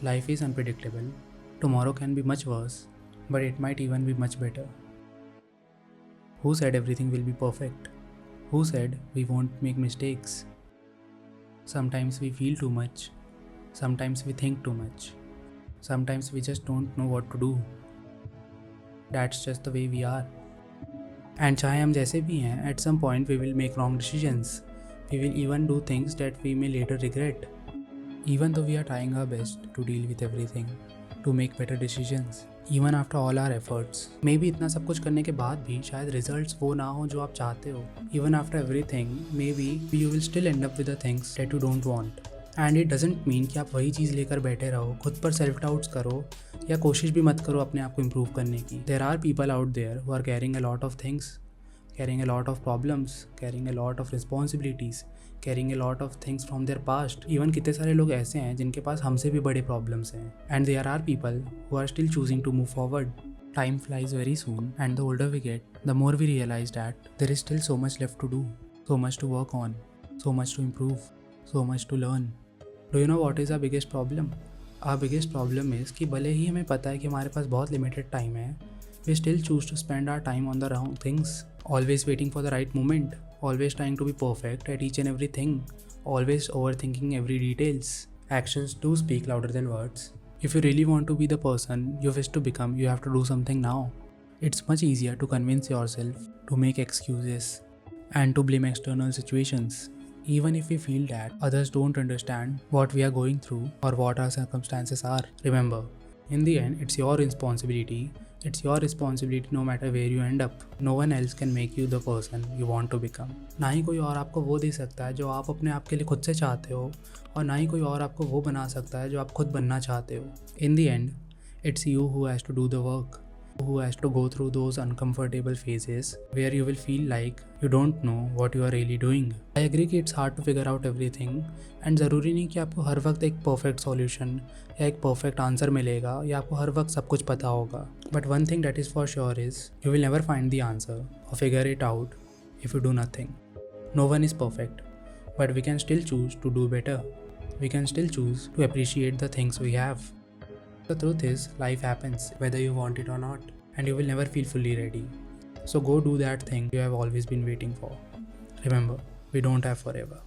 Life is unpredictable. Tomorrow can be much worse, but it might even be much better. Who said everything will be perfect? Who said we won't make mistakes? Sometimes we feel too much. Sometimes we think too much. Sometimes we just don't know what to do. That's just the way we are. And चाहे हम जैसे भी हैं, at some point we will make wrong decisions. We will even do things that we may later regret. Even though we are trying our best to deal with everything, to make better decisions, even after all our efforts, maybe इतना सब कुछ करने के बाद भी शायद results वो ना हो जो आप चाहते हो. Even after everything, maybe you will still end up with the things that you don't want. And it doesn't mean कि आप वही चीज़ लेकर बैठे रहो, खुद पर सेल्फ डाउट्स करो या कोशिश भी मत करो अपने आप को इम्प्रूव करने की. There are people out there who are carrying a lot of things, carrying a lot of problems, carrying a lot of responsibilities, carrying a lot of things from their past. Even कितने सारे लोग ऐसे हैं जिनके पास हमसे भी बड़े problems हैं. And there are people who are still choosing to move forward. Time flies very soon, and the older we get, the more we realize that there is still so much left to do, so much to work on, so much to improve, so much to learn. Do you know what is our biggest problem? Our biggest problem is कि भले ही हमें पता है कि हमारे पास बहुत limited time है, we still choose to spend our time on the wrong things, always waiting for the right moment, always trying to be perfect at each and everything, always overthinking every details. Actions do speak louder than words. If you really want to be the person you wish to become, you have to do something now. It's much easier to convince yourself, to make excuses, and to blame external situations, even if we feel that others don't understand what we are going through or what our circumstances are. Remember, in the end, it's your responsibility. It's your responsibility no matter where you end up. No one else can make you the person you want to become. ना ही कोई और आपको वो दे सकता है जो आप अपने आप के लिए खुद से चाहते हो, और ना ही कोई और आपको वो बना सकता है जो आप खुद बनना चाहते हो. In the end, it's you who has to do the work, who has to go through those uncomfortable phases where you will feel like you don't know what you are really doing. I agree कि it's hard to figure out everything, and ज़रूरी नहीं कि आपको हर वक्त एक perfect solution या एक perfect answer मिलेगा या आपको हर वक्त सब कुछ पता होगा. But one thing that is for sure is you will never find the answer or figure it out if you do nothing. No one is perfect, but we can still choose to do better. We can still choose to appreciate the things we have. The truth is, life happens whether you want it or not, and you will never feel fully ready. So go do that thing you have always been waiting for. Remember, we don't have forever.